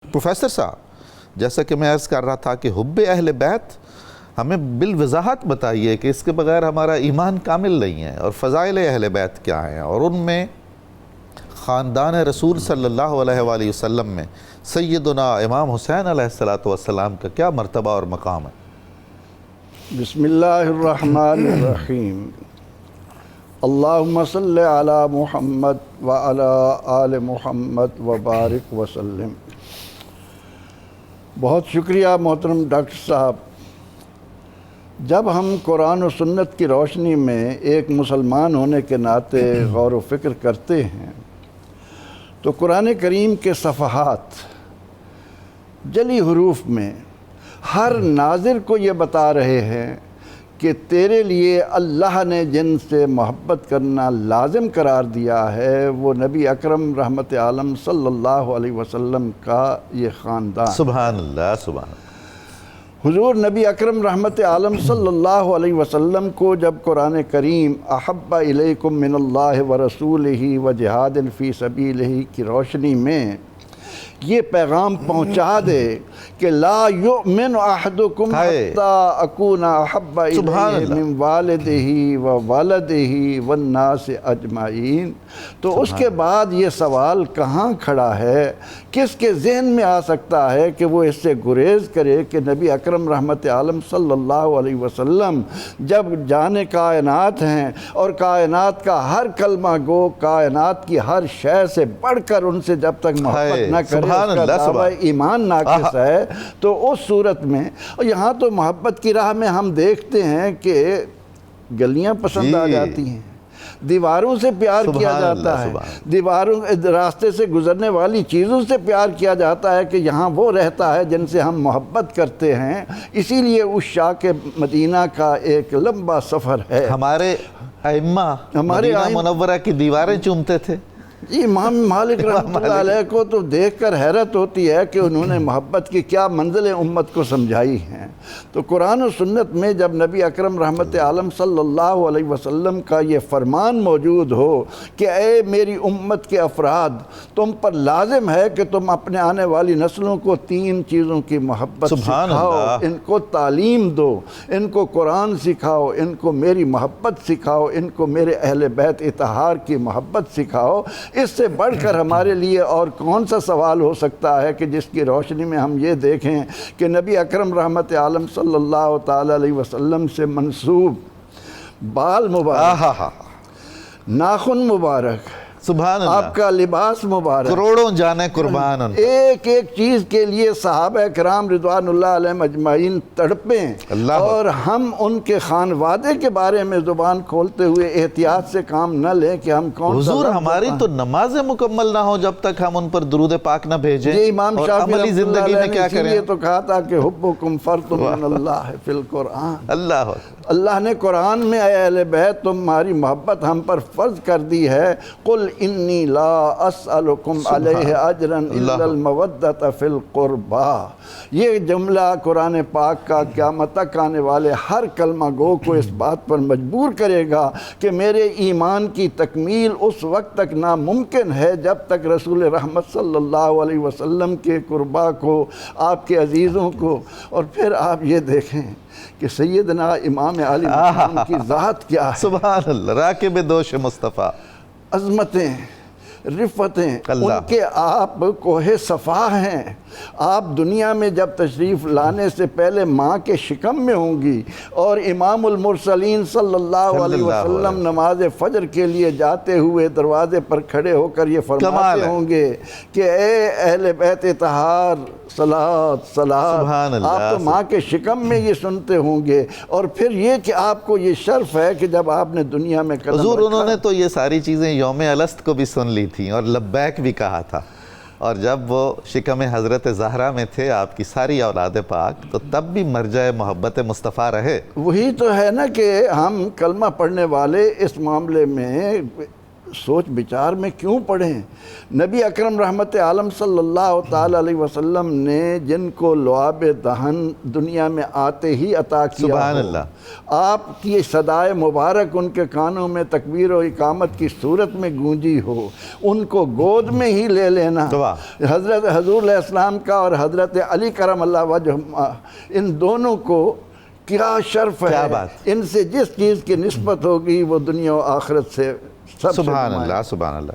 Professor صاحب، جیسا کہ میں عرض کر رہا تھا کہ حب اہل بیت ہمیں بالوضاحت بتائیے کہ اس کے بغیر ہمارا ایمان کامل نہیں ہے، اور فضائل اہل بیت کیا ہیں، اور ان میں خاندان رسول صلی اللہ علیہ وآلہ وسلم میں سیدنا امام حسین علیہ السلام کا کیا مرتبہ اور مقام ہے؟ بسم اللہ الرحمن الرحیم۔ اللہم صلی علی محمد وعلی آل محمد وبارک وسلم۔ بہت شکریہ محترم ڈاکٹر صاحب۔ جب ہم قرآن و سنت کی روشنی میں ایک مسلمان ہونے کے ناطے غور و فکر کرتے ہیں تو قرآن کریم کے صفحات جلی حروف میں ہر ناظر کو یہ بتا رہے ہیں کہ تیرے لیے اللہ نے جن سے محبت کرنا لازم قرار دیا ہے وہ نبی اکرم رحمت عالم صلی اللہ علیہ وسلم کا یہ خاندان۔ سبحان اللہ، سبحان اللہ۔ حضور نبی اکرم رحمت عالم صلی اللہ علیہ وسلم کو جب قرآن کریم احب الیکم من اللہ ورسولہ وجہاد فی سبیلہ کی روشنی میں یہ پیغام پہنچا دے کہ لا یؤمن احدکم حتی اکون احب الیہ من والدہ وولدہ والناس اجمعین، تو اس کے بعد یہ سوال کہاں کھڑا ہے؟ کس کے ذہن میں آ سکتا ہے کہ وہ اس سے گریز کرے کہ نبی اکرم رحمت عالم صلی اللہ علیہ وسلم جب جان کائنات ہیں اور کائنات کا ہر کلمہ گو کائنات کی ہر شے سے بڑھ کر ان سے جب تک محبت نہ کرے اس کا دعویٰ ایمان ناقص ہے، تو اس صورت میں اور یہاں تو محبت کی راہ میں ہم دیکھتے ہیں کہ گلیاں پسند آ جاتی ہیں، دیواروں سے پیار کیا جاتا ہے، دیواروں راستے سے گزرنے والی چیزوں سے پیار کیا جاتا ہے کہ یہاں وہ رہتا ہے جن سے ہم محبت کرتے ہیں۔ اسی لیے اس شاہ کے مدینہ کا ایک لمبا سفر ہے۔ ہمارے ائمہ مدینہ منورہ کی دیواریں چومتے تھے۔ امام مالک رحمۃ اللہ علیہ کو تو دیکھ کر حیرت ہوتی ہے کہ انہوں نے محبت کی کیا منزلیں امت کو سمجھائی ہیں۔ تو قرآن و سنت میں جب نبی اکرم رحمت عالم صلی اللہ علیہ وسلم کا یہ فرمان موجود ہو کہ اے میری امت کے افراد، تم پر لازم ہے کہ تم اپنے آنے والی نسلوں کو تین چیزوں کی محبت سکھاؤ، ان کو تعلیم دو، ان کو قرآن سکھاؤ، ان کو میری محبت سکھاؤ، ان کو میرے اہل بیت اطہار کی محبت سکھاؤ، اس سے بڑھ کر ہمارے لیے اور کون سا سوال ہو سکتا ہے کہ جس کی روشنی میں ہم یہ دیکھیں کہ نبی اکرم رحمت عالم صلی اللہ تعالی علیہ وسلم سے منسوب بال مبارک، ناخن مبارک، سبحان اللہ، آپ کا لباس مبارک، کروڑوں جانیں قربان، ایک ایک چیز کے لیے صحابہ کرام رضوان اللہ علیہم اجمعین تڑپیں، اور ہم ان کے خانوادے کے بارے میں زبان کھولتے ہوئے احتیاط سے کام نہ لیں کہ ہم کون سا۔ حضور ہماری تو نمازیں مکمل نہ ہو جب تک ہم ان پر درود پاک نہ بھیجیں، امام اور عملی زندگی میں کیا کریں؟ یہ تو کہا تھا کہ حبکم فرض من اللہ فی القرآن، اللہ نے قرآن میں اے اہل بیت تمہاری محبت ہم پر فرض کر دی ہے۔ قل انی لا اسألکم علیہ اجرا الا المودۃ فی القربى، یہ جملہ قرآن پاک کا قیامت تک آنے والے ہر کلمہ گو کو اس بات پر مجبور کرے گا کہ میرے ایمان کی تکمیل اس وقت تک ناممکن ہے جب تک رسول رحمت صلی اللہ علیہ وسلم کے قربا کو، آپ کے عزیزوں کو، اور پھر آپ یہ دیکھیں کہ سیدنا امام علی کی ذات کیا ہے۔ سبحان اللہ، راکب دوش مصطفیٰ، عظمتیں، رفتیں ان کے آپ کوہ صفا ہیں۔ آپ دنیا میں جب تشریف لانے سے پہلے ماں کے شکم میں ہوں گی، اور امام المرسلین صلی اللہ علیہ وسلم نماز فجر کے لیے جاتے ہوئے دروازے پر کھڑے ہو کر یہ فرماتے ہوں گے کہ اے اہل بیت اطہار صلاۃ صلاۃ، آپ تو ماں کے شکم میں یہ سنتے ہوں گے، اور پھر یہ کہ آپ کو یہ شرف ہے کہ جب آپ نے دنیا میں قدم حضور انہوں نے تو یہ ساری چیزیں یوم الست کو بھی سن لی تھیں اور لبیک بھی کہا تھا، اور جب وہ شکم حضرت زہرا میں تھے آپ کی ساری اولاد پاک، تو تب بھی مرجع محبت مصطفیٰ رہے۔ وہی تو ہے نا کہ ہم کلمہ پڑھنے والے اس معاملے میں سوچ بچار میں کیوں پڑھیں؟ نبی اکرم رحمت عالم صلی اللہ تعالی علیہ وسلم نے جن کو لعاب دہن دنیا میں آتے ہی عطا کیا سبحان ہو، اللہ، آپ کی صدائے مبارک ان کے کانوں میں تکبیر و اقامت کی صورت میں گونجی ہو، ان کو گود میں ہی لے لینا، حضرت حضور علیہ السلام کا اور حضرت علی کرم اللہ وجہ، ان دونوں کو کیا شرف کیا ہے، بات، ان سے جس چیز کی نسبت ہوگی وہ دنیا و آخرت سے سب سے سبحان نمایاں۔ اللہ، سبحان اللہ۔